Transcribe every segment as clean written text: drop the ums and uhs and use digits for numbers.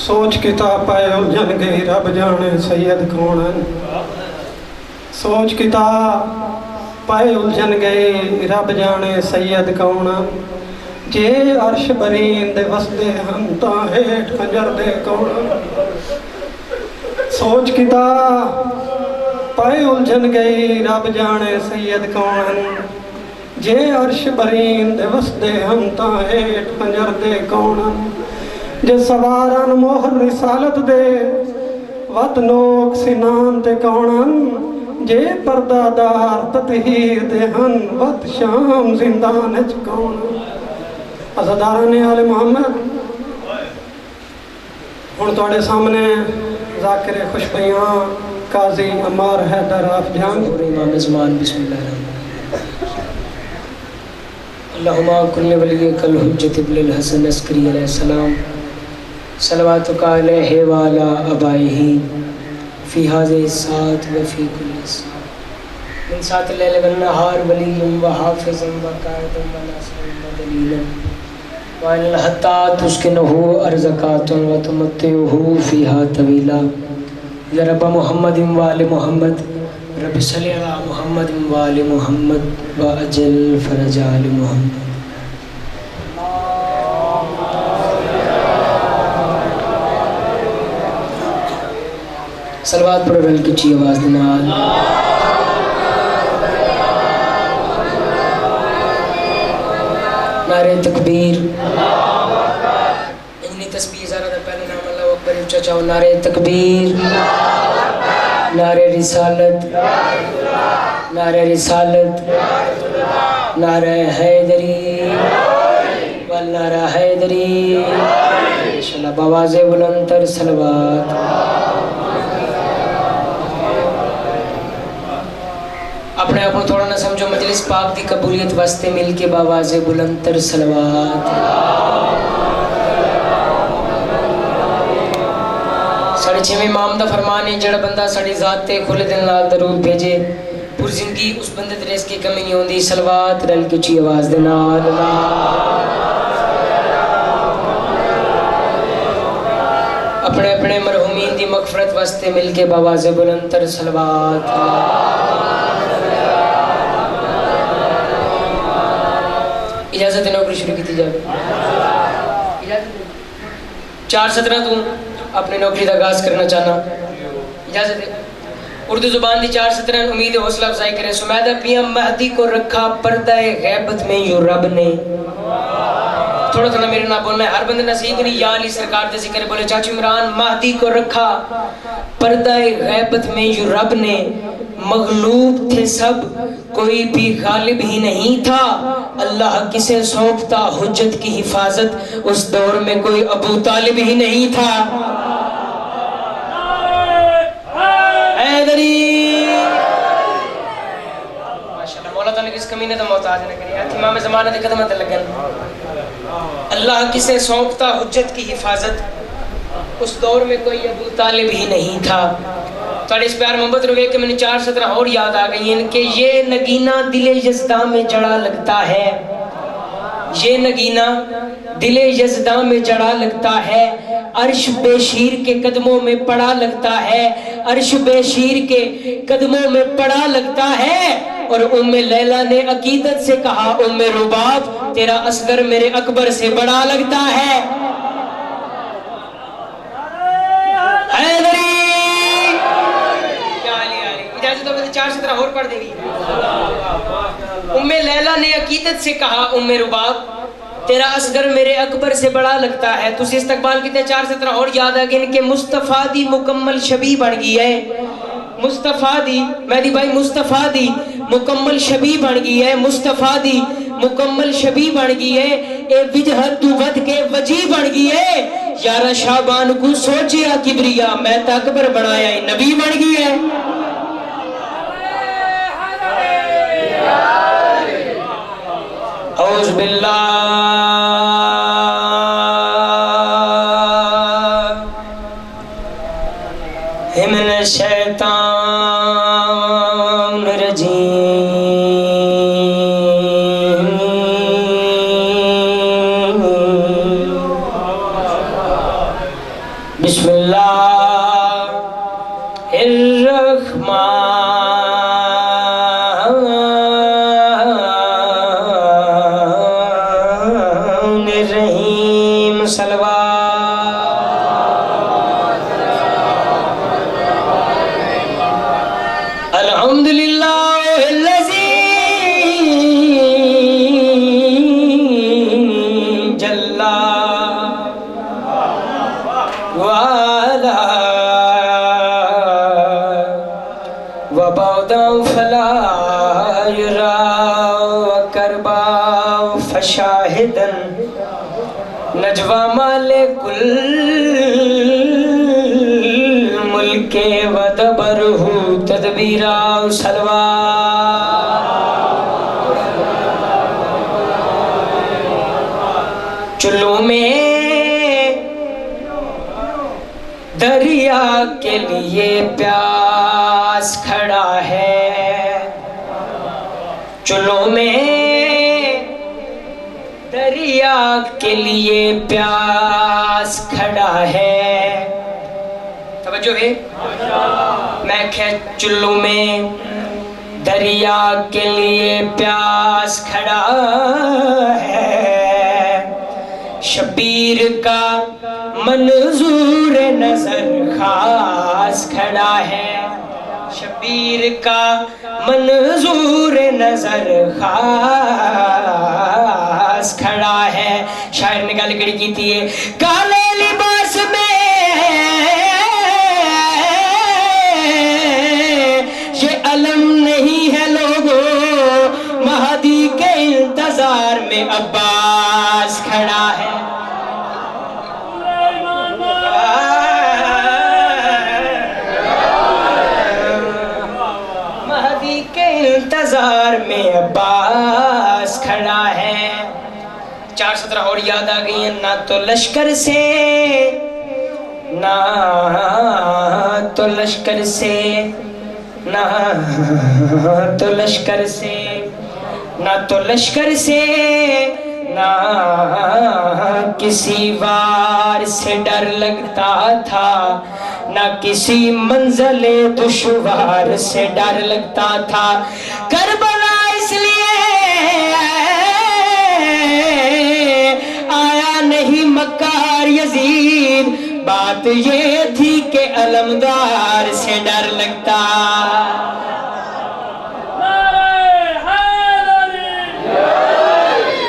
سوچ کتاب پائے الجھن گئی رب جانے سید کون ہیں. سوچ کتاب پائے الجھن گئی رب جانے سید کون ہیں. جے عرش برین دے وسدے ہم تا ہیٹھ کنجر دے کون ہیں. سوچ کتاب پائے الجھن گئی رب جانے سید کون ہیں. جے عرش برین دے وسدے ہم تا ہیٹھ کنجر دے کون ہیں. جے سواران موہر رسالت دے ود نوک سنان تے کونن. جے پردہ دار تطہیر دے ہن ود شام زندان اچ کونن. عزاداران آل محمد ہن توڑے سامنے ذاکر خوشبیاں قاضی عمار حیدر آف جان امام زمان. بسم اللہ الرحمن اللہم کل ولیک الحجت ابن الحسن عسکری علیہ السلام صلواتک علیہ وعلی آبائہ فی هذه الساعة وفی کل ساعة من ساعة اللیل والنہار ولی وحافظ وقائد وناصر ودلیل وعن الحتى تسکنہ ارزقات وتمتعہ فیہا طویلا. یا رب محمد وآل محمد رب صلی علی محمد وآل محمد وأجل فرج آل محمد. صلوات پڑھو رل کی چی آواز دنال. نعرہ تکبیر. انجلی تسبیح زارہ دا پہلے نام اللہ اکبر اچھا چاہو. نعرہ تکبیر. نعرہ رسالت. نعرہ رسالت. نعرہ حیدری والنعرہ حیدری. انشاءاللہ بآواز بلندتر صلوات. اپنے آپ کو تھوڑا نہ سمجھو مجلس پاک دی قبولیت واسطے مل کے بآواز بلندتر صلوات. ساڑھے چھویں امام دا فرمان ہے جڑا بندہ ساڑھی ذات تے کھلے دل نال درود بھیجے پور زندگی اس بندے تے رزق کی کمی نہیں ہوندی. صلوات رل کی اچھی آواز دے نال. اپنے اپنے مرحومین دی مغفرت واسطے مل کے بآواز بلندتر صلوات. اجازت نوکری شروع کی جائے. 4:17 تو اپنے نوکری کا آغاز کرنا چاہنا. اجازت ہے. اردو زبان دی 4:17 امید حوصلہ افزائی کرے. سمیدہ پیم مہدی کو رکھا پردہ غیبت میں یوں رب نے. تھوڑا تھوڑا میرے نہ بولنا ہے. ہر بندے نصیب نہیں. یا علی سرکار دے ذکر بولے. چاچو عمران مہدی کو رکھا پردہ غیبت میں یوں رب نے. مغلوب تھے سب کوئی بھی غالب ہی نہیں تھا. اللہ کسے سونپتا حجت کی حفاظت اس دور میں کوئی ابو طالب ہی نہیں تھا. حیدری ماشاءاللہ. مولا تعالیٰ کس کمینے تو محتاج نہ کرے. امام زمانہ دے قدمت لگن. اللہ کسے سونپتا حجت کی حفاظت اس دور میں کوئی ابو طالب ہی نہیں تھا. تھوڑے اس پیار محبت روے کہ میں نے 4:17 اور یاد آ گئی ہیں کہ یہ نگینہ دل یزداں میں جڑا لگتا ہے. یہ نگینہ دل یزداں میں جڑا لگتا ہے. عرش بے شیر کے قدموں میں پڑا لگتا ہے. عرش بے شیر کے قدموں میں پڑا لگتا ہے. اور ام لیلہ نے عقیدت سے کہا ام رباب تیرا اصغر میرے اکبر سے بڑا لگتا ہے. حیدری 4:17 اور پڑھ دے گی. ام لیلہ نے عقیدت سے کہا ام رباب تیرا اصغر میرے اکبر سے بڑا لگتا ہے. تسی استقبال کیتے 4:17 اور یاد آ گئے کہ مصطفیٰ دی مکمل شبیہ بن گئی ہے. مصطفیٰ دی مہدی بھائی مصطفیٰ دی مکمل شبیہ بن گئی ہے. مصطفیٰ دی مکمل شبیہ بن گئی ہے. اے وجہت تو ود کے وجی بن گئی ہے. یارہ شعبان کو سوچیا کبریا میں تکبر بنایا نبی بن گئی ہے. اعوذ باللہ من الشیطان الرجیم. بسم اللہ الرحمن الرحیم الحمدللہ الذی جل وعلا وبعدا فلا يرى وكربا فشاهدا نجوى مالك الملك ودبره تدبيرا سلوى چلو میں دریا کے لیے پیاس کھڑا ہے چلو میں دریا کے لیے پیاس کھڑا ہے توجہ ہے میں کہ چلو میں دریا کے لیے پیاس کھڑا ہے شبیر کا منظور نظر خاص کھڑا ہے شبیر کا منظور نظر خاص کھڑا ہے شاعر نے گل کڑی کی تھی کالے لباس میں یہ علم نہیں ہے لوگوں مہدی کے انتظار میں عباس کھڑا ہے انتظار میں عباس کھڑا ہے چار سطرہ اور یاد آ گئی ہیں نہ تو لشکر سے نہ تو لشکر سے نہ تو لشکر سے نہ تو لشکر سے نہ کسی وار سے ڈر لگتا تھا نہ کسی منزل دشوار سے ڈر لگتا تھا کربلا اس لیے آیا نہیں مکار یزید بات یہ تھی کہ علمدار سے ڈر لگتا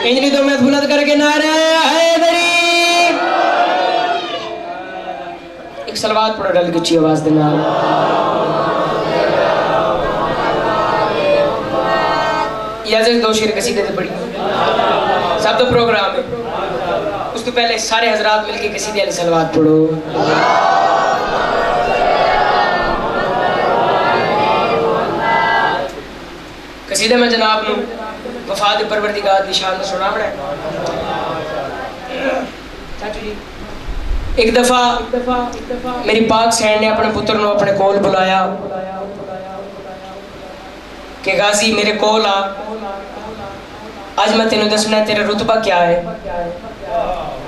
انجلی تو میں بلند کر کے نعرہ حیدری ایک صلوات پڑھو ڈل کی اچھی آواز دینا یہ دو شیر قصیدے سے پڑھی سب تو پروگرام ہے اس تو پہلے سارے حضرات مل کے قصیدے علی صلوات پڑھو قصیدے میں جناب نو وفاد پروردگار نشان سنا بڑا ہے ایک دفعہ میری پاک سین نے اپنے پتر نو اپنے کول بلایا کہ غازی میرے کول آ آج میں تینوں دسنا ہے تیرا رتبہ کیا ہے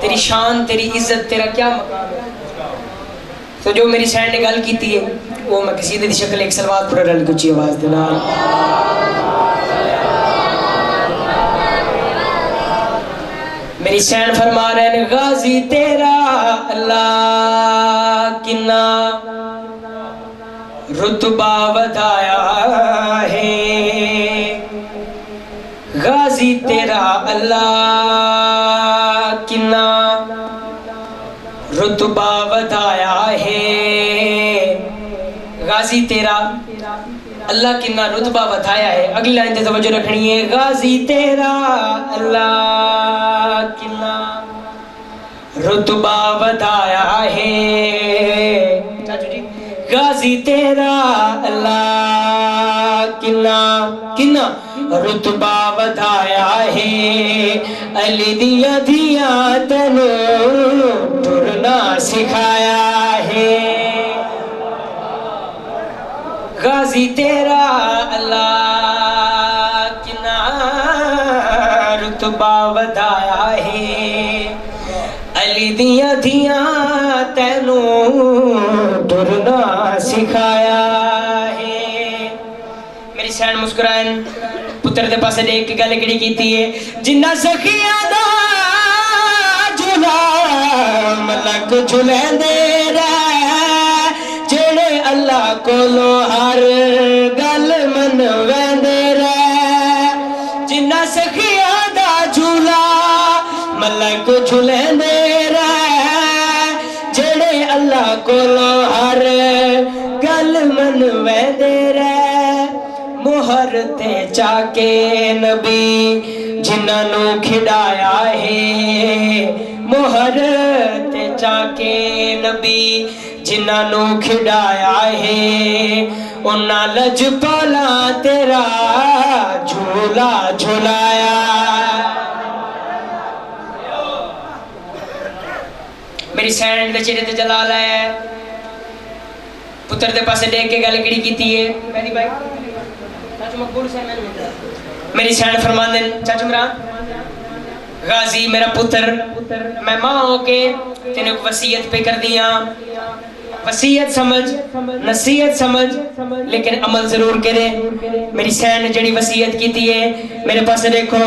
تیری شان تیری عزت تیرا کیا مقام ہے تو جو میری سین نے گل کی تھی وہ میں کسی دی شکل ایک صلوات پڑھ رہا کچھ آواز دینا میری سین فرما رہے ہیں غازی تیرا اللہ کنا رتبہ ودایا ہے غازی تیرا اللہ کنا رتبہ ودایا ہے غازی تیرا اللہ کنا رتبہ بتایا ہے اگلی لائن تے توجہ رکھنی ہے غازی تیرا اللہ کنا رتبہ بتایا ہے غازی تیرا اللہ کنا کنا رتبہ بتایا ہے علی دیا دیا تنو ٹرنا سکھایا ہے غازی تیرا اللہ کنا رتبہ بتایا ہے علی دیاں دھیاں تینوں ٹرنا سکھایا ہے. میری سین مسکرائن پتر دے پاسے دیکھ کے گل کڑی کیتی ہے جنہ سخیاں دا جھولا ملک جھلیندے رہ جڑے اللہ کولو ہر گل منویندے رہ. جنہ سخیاں دا جھولا ملک جھلیندے رہ جڑے اللہ کولو ہر گل منویندے رہ. مہر تے چاکے نبی جنہاں نو کھڈایا ہے. مہر تے چاکے نبی جنہاں نو کھڈایا ہے. انہاں لجپالا تیرا جھولا جھولایا. میری سینڈ دے چہرے تے جلال ہے. پتر دے پاسے دیکھ کے گل کڑی کیتی ہے میری بھائی چاچو مقبول سے میری سینڈ فرمان دیں چاچو عمران غازی میرا پتر میں ماں ہو کے تینوں وصیت پہ کر دیا. وصیت سمجھ نصیحت سمجھ لیکن عمل ضرور کرے. میری سینڈ جڑی وصیت کیتی ہے میرے پاس دیکھو.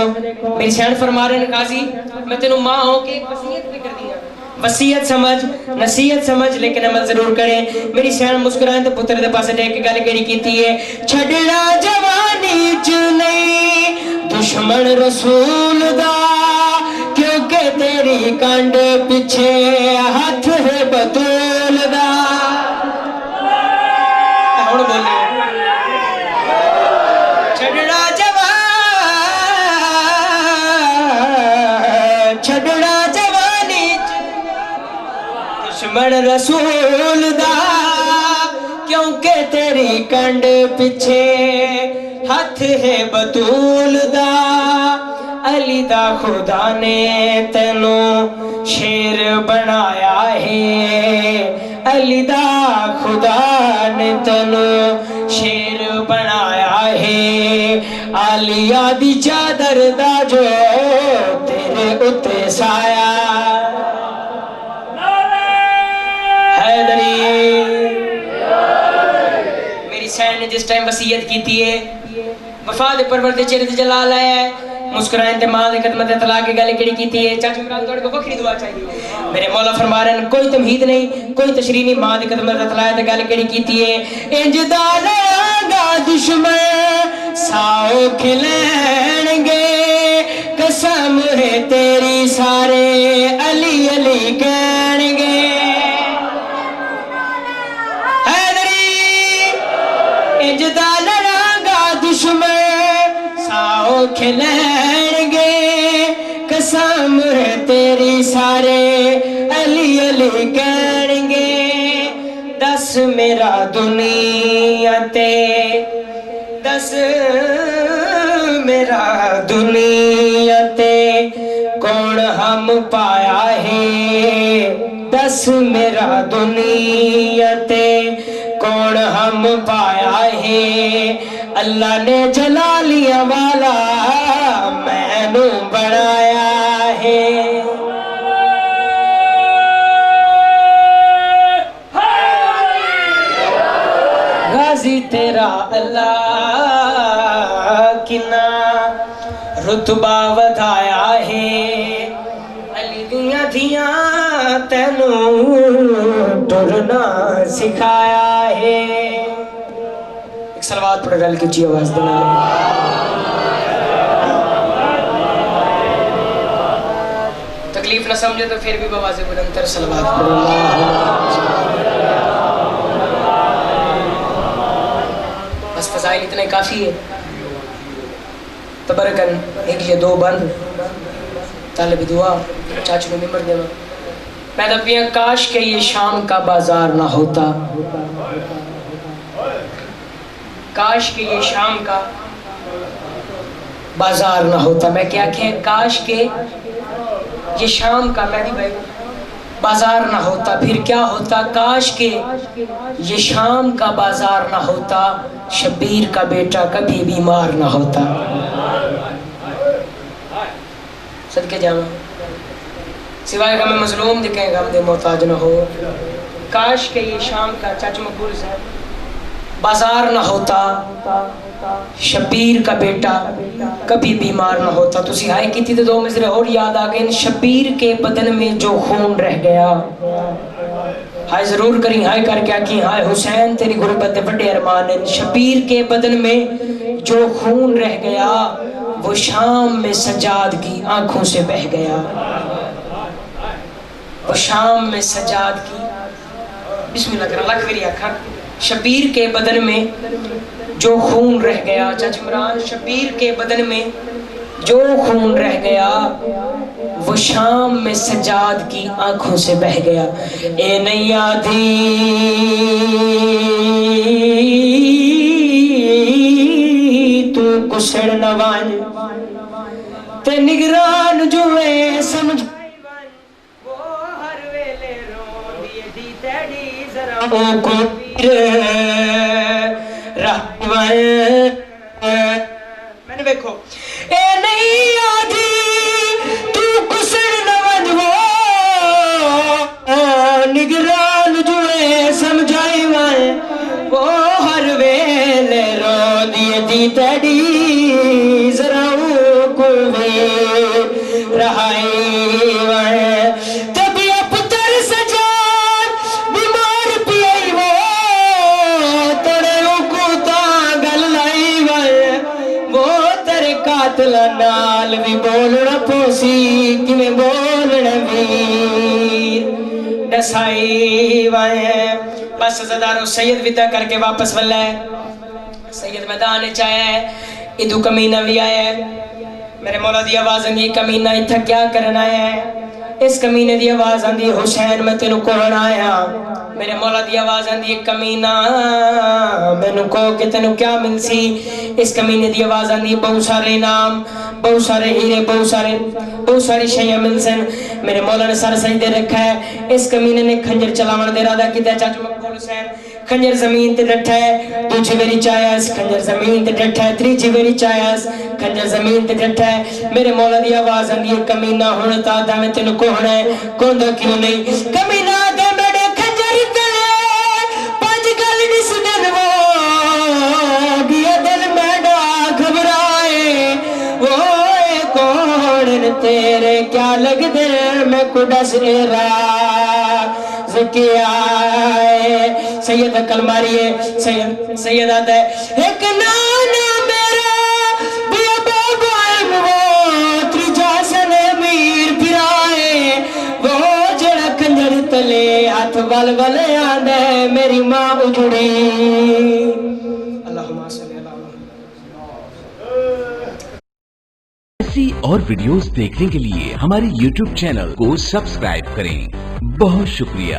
میری سینڈ فرما رہے ہیں غازی میں تینوں ماں ہو کے وصیت پہ کر دیا. وصیت سمجھ نصیحت سمجھ لیکن عمل ضرور کرے. میری سین مسکرائیں تو پتر دے پاسے دیکھ کے گل کہڑی کیتی ہے چھڑنا جوانی چ نہیں دشمن رسول دا کیونکہ تیری کنڈ پیچھے ہاتھ ہے بطول دا. ہن بولے چھڑنا دشمن رسول دا کیونکہ تیری کنڈ پیچھے ہاتھ ہے بطول دا. علی دا خدا نے تینوں شیر بنایا ہے. علی دا خدا نے تینوں شیر بنایا ہے. عالیہ دی چادر دا جو تیرے اتے سایہ میری سین نے جس ٹائم وصیت کیتی ہے وفا دے پرور دے چہرے تے جلال آیا ہے. مسکرائیں تے ماں دے قدمت تے طلاق کی گل کیڑی کیتی ہے. چاچو عمران تواڈے کو وکھری دعا چاہیے. میرے مولا فرما رہے ہیں کوئی تمہید نہیں کوئی تشریح نہیں. ماں دے قدمت تے طلاق تے گل کیڑی کیتی ہے انج دا لگا دشمن ساؤ کھلین گے قسم ہے تیری سارے علی علی کہن گے. کھلین گے قسم ہے تیری سارے علی علی کہن گے. دس میرا دنیا تے دس میرا دنیا تے کون ہم پایا ہے. دس میرا دنیا تے کون ہم پایا ہے. اللہ نے جلالیہ والا میں نو بنایا ہے. غازی تیرا اللہ کنا رتبہ ودھایا ہے. علی دیاں دھیاں تینوں ٹرنا سکھایا ہے. سلوات پڑھ رل کی اچھی آواز دینا. تکلیف نہ سمجھے تو پھر بھی بواز بلندر سلوات پڑھ. بس فضائل اتنے کافی ہے. تبرکن ایک یا دو بند طالب دعا چاچو کو ممبر دینا. میں دبیاں کاش کہ یہ شام کا بازار نہ ہوتا. کاش کہ یہ شام کا بازار نہ ہوتا. میں کیا کہیں کاش کہ یہ شام کا مہدی بھائی بازار نہ ہوتا. پھر کیا ہوتا کاش کہ یہ شام کا بازار نہ ہوتا. شبیر کا بیٹا کبھی بیمار نہ ہوتا. صدقے جاواں سوائے غم مظلوم دکھیں غم دے محتاج نہ ہو. کاش کہ یہ شام کا چچ مقبول صاحب بازار نہ ہوتا, شبیر کا بیٹا کبھی بیمار نہ ہوتا. تسی ہائے کی تھی تو دو مصرے اور یاد آ گئے. شبیر کے بدن میں جو خون رہ گیا, ہائے ضرور کریں ہائے کر کے آکیں ہائے حسین تیری غربت دے بڑے ارمان ہیں. شبیر کے بدن میں جو خون رہ گیا وہ شام میں سجاد کی آنکھوں سے بہ گیا. وہ شام میں سجاد کی بسم اللہ کرا لکھ میری آنکھاں. شبیر کے بدن میں جو خون رہ گیا, چچ عمران شبیر کے بدن میں جو خون رہ گیا وہ شام میں سجاد کی آنکھوں سے بہ گیا. اے نیا تھی تو کسڑ نوان تے نگران جو ہے سمجھ وہ ہر ویلے رو دیے دی تیڑی ذرا او کو میں نے دیکھو اے نہیں آدھی تو کسر نوج وہ نگران جو ہے سمجھائی میں وہ ہر ویلے رو دیے دی تیڑی ذرا کو رہائی میں تبھی پتر سجاد بیمار پیائی وہ تڑے کو تا گل لائی میں وہ ترے قاتل نال بھی بولنا پوسی کہ میں بولنا ویر ڈسائی میں. بس زدارو سید ودا کر کے واپس بلے سید میدان چاہے ادو کمینہ بھی آئے. میرے مولا دی آواز آندی کمینہ اتھا کیا کرنا ہے. اس کمینے دی آواز آندی حسین میں تینو کون آیا. میرے مولا دی آواز آندی کمینہ میں نو کو کہ تینو کیا ملسی. اس کمینے دی آواز آندی بہت سارے نام بہت سارے ہیرے بہت ساری شیعہ ملسن. میرے مولا نے سر سجدے رکھا ہے. اس کمینے نے کھنجر چلاوان دے رہا کیتا ہے چاچو مقبول حسین. کھنجر زمین تے ڈٹھا ہے دوجی میری چایس کھنجر زمین تے ڈٹھا ہے تریجی میری چایس کھنجر زمین تے ڈٹھا ہے. میرے مولا دی آواز آندی ہے کمینہ ہوتا دا میں تینو کون ہے کون دا کیوں نہیں. کمینہ دے میرے کھنجر تلے پانچ گل نس دن وہ گیا دل میڈا گھبرائے وہ کون تیرے کیا لگ دے میں کو ڈس راز کیا ہے. سید کلماری ہے سید آتا ہے ایک نانا میرا بیا بابا وہ تریجا سن میر پھرائے وہ جڑا کنجر تلے ہاتھ ول ول آندے میری ماں اجڑی. اللہم صلی اللہ علیہ ایسی اور ویڈیوز دیکھنے کے لیے ہمارے YouTube چینل کو سبسکرائب کریں. بہت شکریہ.